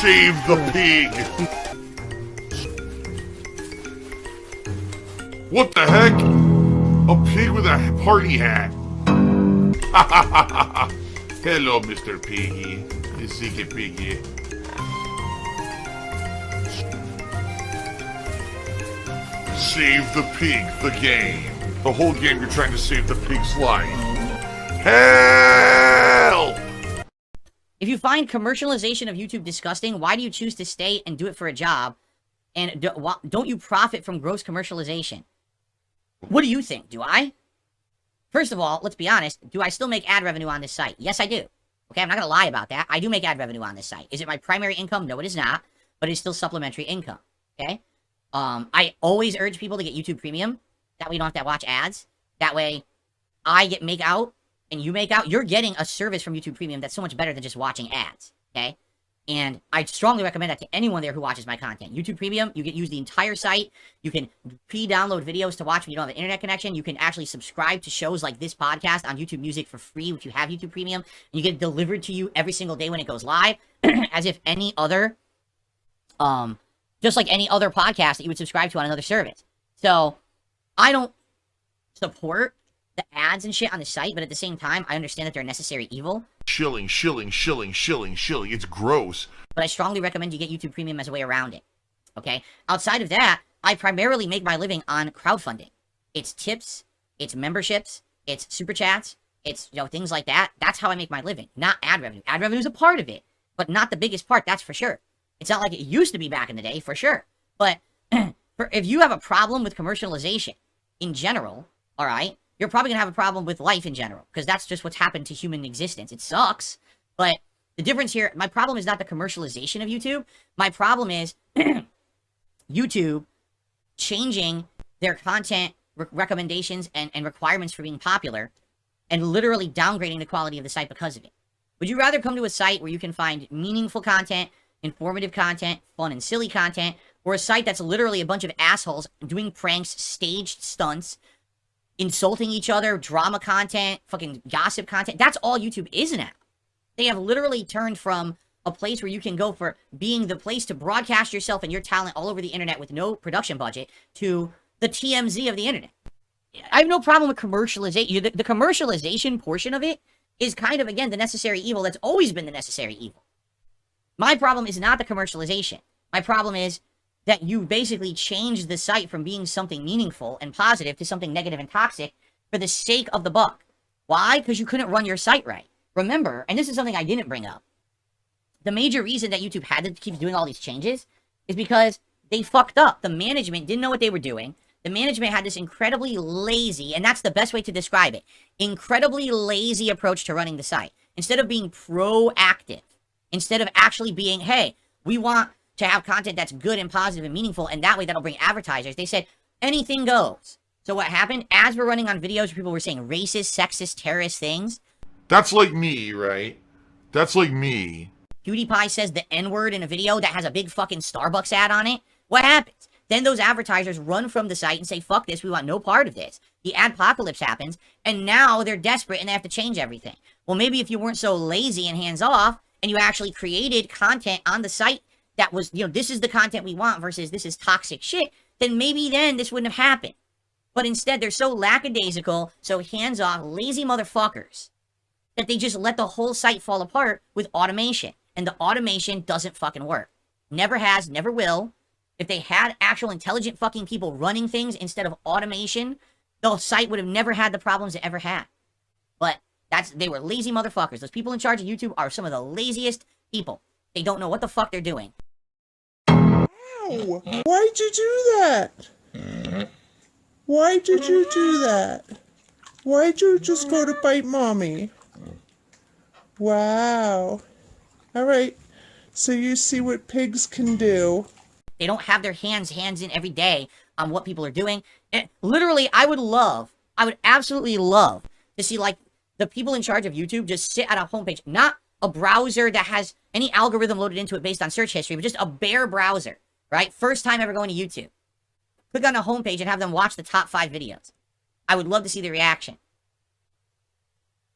Save the pig! What the heck? A pig with a party hat. Hello, Mr. Piggy. The secret piggy. Save the pig, the game. The whole game you're trying to save the pig's life. Help! If you find commercialization of YouTube disgusting, why do you choose to stay and do it for a job? And don't you profit from gross commercialization? What do you think? Do I? First of all, let's be honest. Do I still make ad revenue on this site? Yes, I do. Okay, I'm not going to lie about that. I do make ad revenue on this site. Is it my primary income? No, it is not. But it's still supplementary income. Okay? I always urge people to get YouTube Premium. That way you don't have to watch ads. That way I make out and you make out. You're getting a service from YouTube Premium that's so much better than just watching ads. Okay? And I strongly recommend that to anyone there who watches my content. YouTube Premium, you get use the entire site. You can pre-download videos to watch when you don't have an internet connection. You can actually subscribe to shows like this podcast on YouTube Music for free if you have YouTube Premium. And you get it delivered to you every single day when it goes live, as if any other, just like any other podcast that you would subscribe to on another service. So I don't support the ads and shit on the site, but at the same time, I understand that they're a necessary evil. Shilling. It's gross. But I strongly recommend you get YouTube Premium as a way around it. Okay? Outside of that, I primarily make my living on crowdfunding. It's tips, it's memberships, it's super chats, it's, things like that. That's how I make my living, not ad revenue. Ad revenue is a part of it, but not the biggest part, that's for sure. It's not like it used to be back in the day, for sure. But if you have a problem with commercialization in general, all right, you're probably going to have a problem with life in general, because that's just what's happened to human existence. It sucks, but the difference here, my problem is not the commercialization of YouTube. My problem is YouTube changing their content recommendations and requirements for being popular and literally downgrading the quality of the site because of it. Would you rather come to a site where you can find meaningful content, informative content, fun and silly content, or a site that's literally a bunch of assholes doing pranks, staged stunts, insulting each other, drama content, fucking gossip content? That's all YouTube is now. They have literally turned from a place where you can go for being the place to broadcast yourself and your talent all over the internet with no production budget to the TMZ of the internet. I have no problem with commercialization. The commercialization portion of it is kind of, again, the necessary evil that's always been the necessary evil. My problem is not the commercialization. My problem is that you basically changed the site from being something meaningful and positive to something negative and toxic for the sake of the buck. Why? Because you couldn't run your site right. Remember, and this is something I didn't bring up, the major reason that YouTube had to keep doing all these changes is because they fucked up. The management didn't know what they were doing. The management had this incredibly lazy, and that's the best way to describe it, incredibly lazy approach to running the site. Instead of being proactive, instead of actually being, hey, we want to have content that's good and positive and meaningful, and that way that'll bring advertisers. They said, anything goes. So what happened? As we're running on videos where people were saying racist, sexist, terrorist things. That's like me, right? That's like me. PewDiePie says the N-word in a video that has a big fucking Starbucks ad on it. What happens? Then those advertisers run from the site and say, fuck this, we want no part of this. The adpocalypse happens, and now they're desperate and they have to change everything. Well, maybe if you weren't so lazy and hands-off, and you actually created content on the site that was, this is the content we want versus this is toxic shit, then maybe then this wouldn't have happened. But instead, they're so lackadaisical, so hands-off, lazy motherfuckers, that they just let the whole site fall apart with automation. And the automation doesn't fucking work. Never has, never will. If they had actual intelligent fucking people running things instead of automation, the site would have never had the problems it ever had. But they were lazy motherfuckers. Those people in charge of YouTube are some of the laziest people. They don't know what the fuck they're doing. Ow! Why'd you do that? Why did you do that? Why'd you just go to bite mommy? Wow. Alright, so you see what pigs can do. They don't have their hands in every day on what people are doing. And literally, I would absolutely love to see, like, the people in charge of YouTube just sit at a homepage, not a browser that has any algorithm loaded into it based on search history, but just a bare browser, right? First time ever going to YouTube. Click on a homepage and have them watch the top 5 videos. I would love to see the reaction.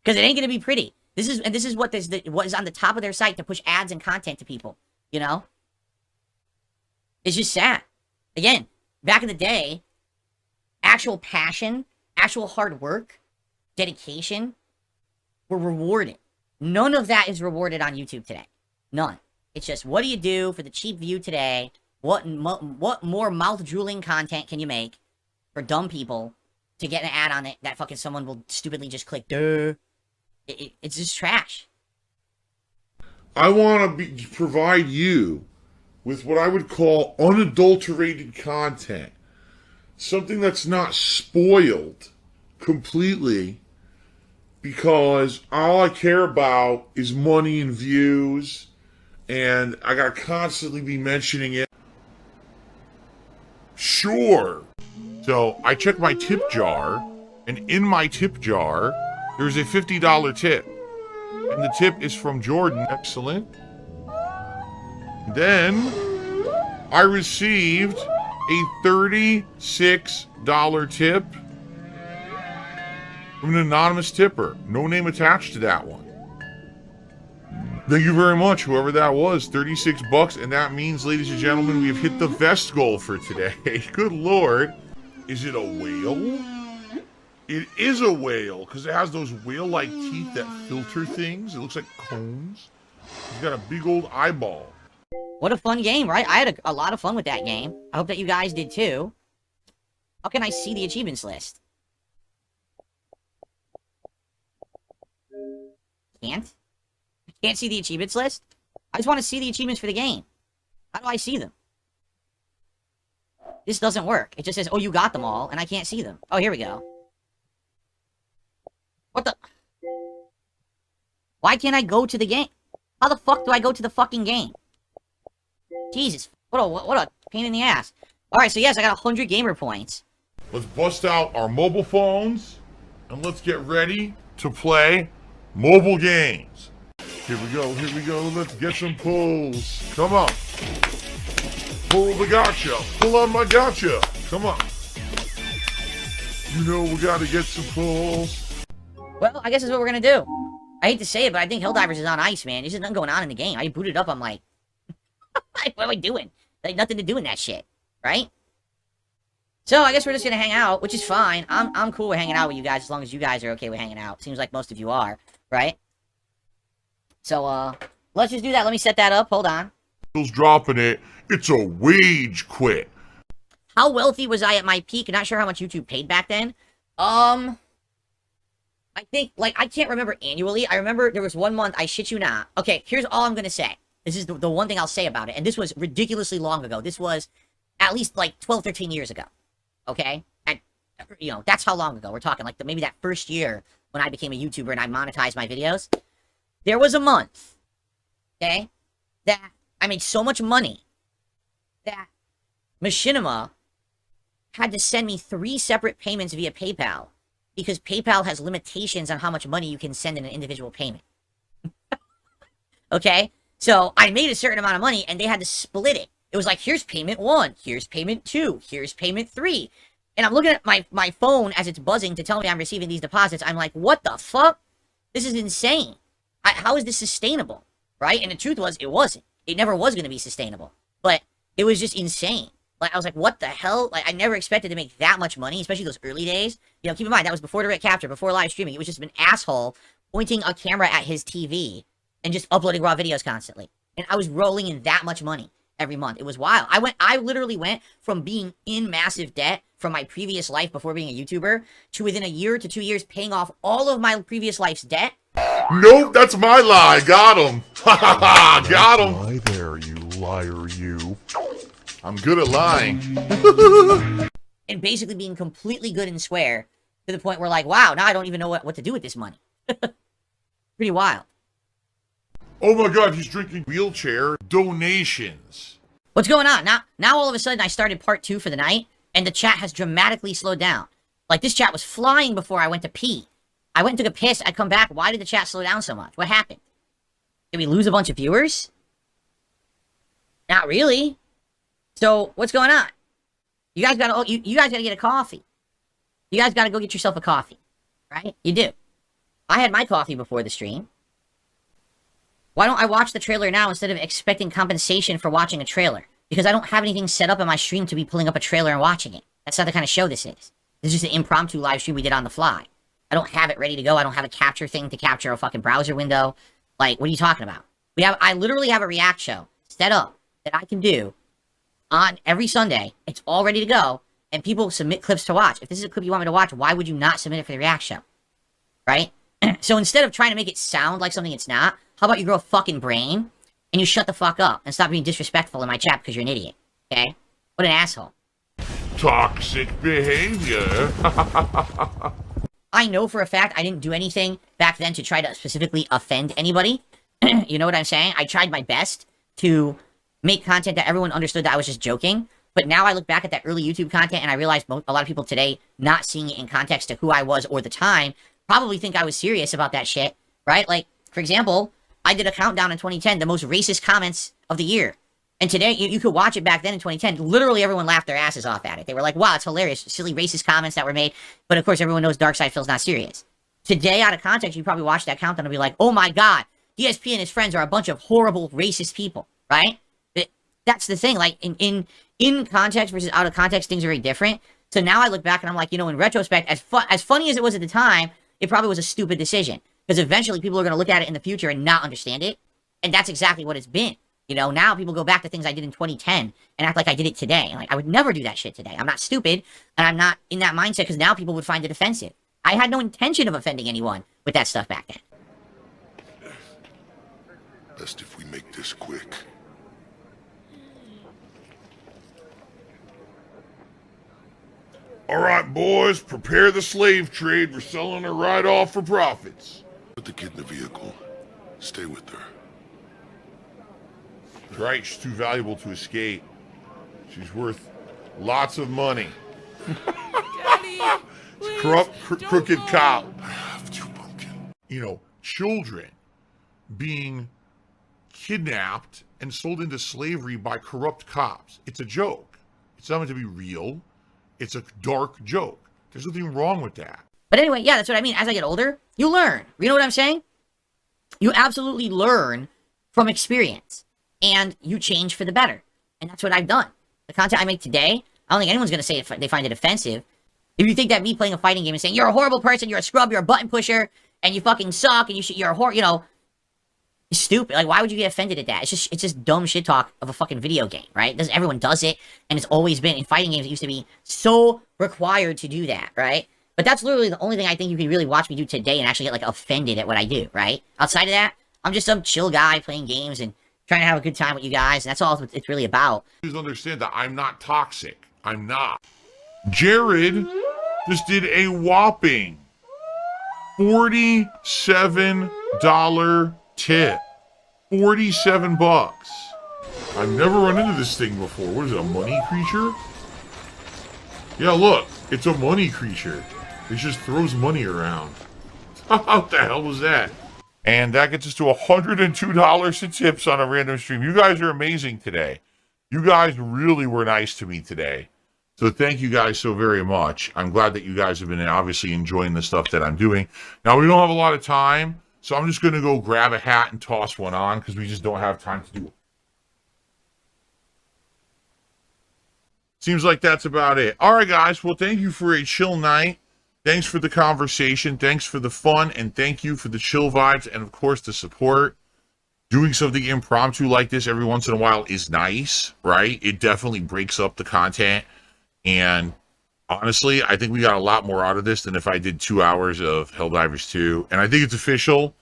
Because it ain't going to be pretty. This is what is on the top of their site to push ads and content to people. You know? It's just sad. Again, back in the day, actual passion, actual hard work, dedication were rewarded. None of that is rewarded on YouTube today. None. It's just, what do you do for the cheap view today? What more mouth-drooling content can you make for dumb people to get an ad on it that fucking someone will stupidly just click, duh. It's just trash. I want to provide you with what I would call unadulterated content. Something that's not spoiled completely, because all I care about is money and views, and I gotta constantly be mentioning it. Sure. So I check my tip jar, and in my tip jar, there's a $50 tip. And the tip is from Jordan. Excellent. Then I received a $36 tip from an anonymous tipper. No name attached to that one. Thank you very much, whoever that was. 36 bucks, and that means, ladies and gentlemen, we have hit the vest goal for today. Good Lord. Is it a whale? It is a whale, because it has those whale-like teeth that filter things. It looks like cones. He's got a big old eyeball. What a fun game, right? I had a lot of fun with that game. I hope that you guys did too. How can I see the achievements list? Can't? I can't see the achievements list? I just want to see the achievements for the game. How do I see them? This doesn't work. It just says, oh, you got them all, and I can't see them. Oh, here we go. What the? Why can't I go to the game? How the fuck do I go to the fucking game? Jesus, what a pain in the ass. Alright, so yes, I got 100 gamer points. Let's bust out our mobile phones, and let's get ready to play mobile games. Here we go, let's get some pulls. Come on. Pull the gotcha. Pull on my gotcha. Come on. You know we gotta get some pulls. Well, I guess that's what we're gonna do. I hate to say it, but I think Helldivers is on ice, man. There's just nothing going on in the game. I booted up, I'm like, what am I doing? Like, nothing to do in that shit, right? So, I guess we're just gonna hang out, which is fine. I'm cool with hanging out with you guys as long as you guys are okay with hanging out. Seems like most of you are, right? So, let's just do that. Let me set that up. Hold on. Dropping it. It's a wage quit. How wealthy was I at my peak? Not sure how much YouTube paid back then. I think, like, I can't remember annually. I remember there was one month, I shit you not. Okay, here's all I'm gonna say. This is the one thing I'll say about it. And this was ridiculously long ago. This was at least, like, 12, 13 years ago. Okay? And, you know, that's how long ago. We're talking, like, maybe that first year when I became a YouTuber and I monetized my videos. There was a month, okay, that I made so much money that Machinima had to send me 3 separate payments via PayPal because PayPal has limitations on how much money you can send in an individual payment. Okay? So I made a certain amount of money and they had to split it. It was like, here's payment 1, here's payment 2, here's payment 3. And I'm looking at my phone as it's buzzing to tell me I'm receiving these deposits. I'm like, what the fuck? This is insane. How is this sustainable? Right? And the truth was, it wasn't. It never was going to be sustainable. But it was just insane. Like, I was like, what the hell? Like, I never expected to make that much money, especially those early days. You know, keep in mind, that was before direct capture, before live streaming. It was just an asshole pointing a camera at his TV and just uploading raw videos constantly. And I was rolling in that much money every month. It was wild. I literally went from being in massive debt from my previous life before being a YouTuber to within a year to 2 years paying off all of my previous life's debt. Nope, that's my lie. Got him. Got him. Lie there, you liar, you. I'm good at lying. And basically being completely good and swear to the point where, like, wow, now I don't even know what to do with this money. Pretty wild. Oh my god, he's drinking wheelchair donations. What's going on? Now all of a sudden I started part 2 for the night, and the chat has dramatically slowed down. Like, this chat was flying before I went to pee. I went and took a piss, I come back, why did the chat slow down so much? What happened? Did we lose a bunch of viewers? Not really. So, what's going on? You guys gotta, you guys gotta get a coffee. You guys gotta go get yourself a coffee. Right? You do. I had my coffee before the stream. Why don't I watch the trailer now instead of expecting compensation for watching a trailer? Because I don't have anything set up in my stream to be pulling up a trailer and watching it. That's not the kind of show this is. This is just an impromptu live stream we did on the fly. I don't have it ready to go. I don't have a capture thing to capture a fucking browser window. Like, what are you talking about? I literally have a react show set up that I can do on every Sunday. It's all ready to go, and people submit clips to watch. If this is a clip you want me to watch, why would you not submit it for the react show? Right? So instead of trying to make it sound like something it's not, how about you grow a fucking brain and you shut the fuck up and stop being disrespectful in my chat because you're an idiot. Okay? What an asshole. Toxic behavior. I know for a fact I didn't do anything back then to try to specifically offend anybody. You know what I'm saying? I tried my best to make content that everyone understood that I was just joking. But now I look back at that early YouTube content and I realize a lot of people today, not seeing it in context to who I was or the time, probably think I was serious about that shit, right? Like, for example, I did a countdown in 2010, the most racist comments of the year. And today, you could watch it back then in 2010. Literally, everyone laughed their asses off at it. They were like, wow, it's hilarious. Silly racist comments that were made. But of course, everyone knows darksydephil's not serious. Today, out of context, you probably watch that countdown and be like, oh my god, DsP and his friends are a bunch of horrible, racist people, right? That's the thing. Like, in context versus out of context, things are very different. So now I look back and I'm like, you know, in retrospect, as funny as it was at the time, it probably was a stupid decision. Because eventually people are going to look at it in the future and not understand it. And that's exactly what it's been. You know, now people go back to things I did in 2010 and act like I did it today. Like, I would never do that shit today. I'm not stupid, and I'm not in that mindset because now people would find it offensive. I had no intention of offending anyone with that stuff back then. Best if we make this quick. All right, boys, prepare the slave trade. We're selling her right off for profits. Put the kid in the vehicle. Stay with her. Right, she's too valuable to escape. She's worth lots of money. Corrupt, crooked cop. I have to, Pumpkin. You know, children being kidnapped and sold into slavery by corrupt cops. It's a joke. It's not meant to be real. It's a dark joke. There's nothing wrong with that. But anyway, yeah, that's what I mean. As I get older, you learn. You know what I'm saying? You absolutely learn from experience. And you change for the better. And that's what I've done. The content I make today, I don't think anyone's going to say they find it offensive. If you think that me playing a fighting game and saying, you're a horrible person, you're a scrub, you're a button pusher, and you fucking suck, and you're a you know, it's stupid. Like, why would you get offended at that? It's just dumb shit talk of a fucking video game, right? Everyone does it, and it's always been, in fighting games, it used to be so required to do that, right? But that's literally the only thing I think you can really watch me do today and actually get, like, offended at what I do, right? Outside of that, I'm just some chill guy playing games and trying to have a good time with you guys, and that's all it's really about. Please understand that I'm not toxic. I'm not. Jared just did a whopping $47 tip. 47 bucks. I've never run into this thing before. What is it, a money creature? Yeah, look, it's a money creature. It just throws money around. What the hell was that? And that gets us to $102 in tips on a random stream. You guys are amazing today. You guys really were nice to me today. So thank you guys so very much. I'm glad that you guys have been obviously enjoying the stuff that I'm doing. Now, we don't have a lot of time, so I'm just going to go grab a hat and toss one on because we just don't have time to do it. Seems like that's about it. All right, guys. Well, thank you for a chill night. Thanks for the conversation. Thanks for the fun. And thank you for the chill vibes and, of course, the support. Doing something impromptu like this every once in a while is nice, right? It definitely breaks up the content. And honestly, I think we got a lot more out of this than if I did 2 hours of Helldivers 2. And I think it's official.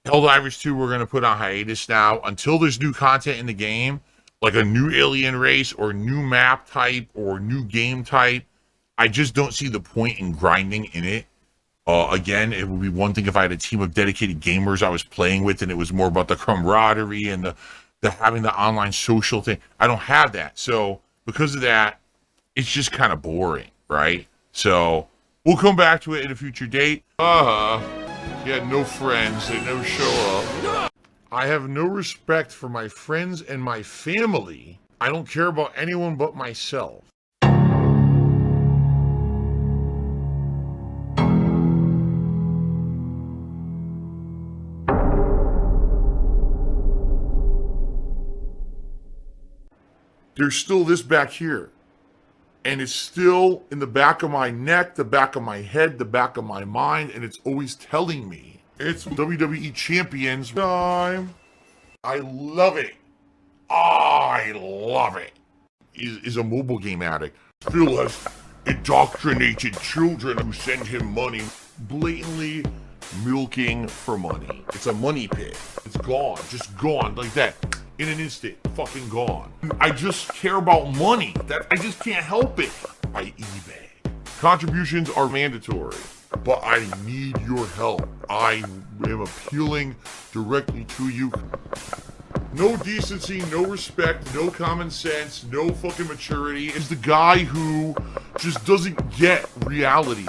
Helldivers 2 we're going to put on hiatus now until there's new content in the game, like a new alien race or new map type or new game type. I just don't see the point in grinding in it. Again, it would be one thing if I had a team of dedicated gamers I was playing with and it was more about the camaraderie and the having the online social thing. I don't have that. So because of that, it's just kind of boring, right? So we'll come back to it at a future date. He had no friends. They never show up. I have no respect for my friends and my family. I don't care about anyone but myself. there's still this back here. And it's still in the back of my neck, the back of my head, the back of my mind, and it's always telling me it's WWE Champions time. I love it. I love it. Is a mobile game addict. Phil has indoctrinated children who send him money, blatantly milking for money. It's a money pit. It's gone, just gone like that. In an instant, fucking gone. I just care about money. That I just can't help it. I eBay. Contributions are mandatory, but I need your help. I am appealing directly to you. No decency, no respect, no common sense, no fucking maturity. Is the guy who just doesn't get reality.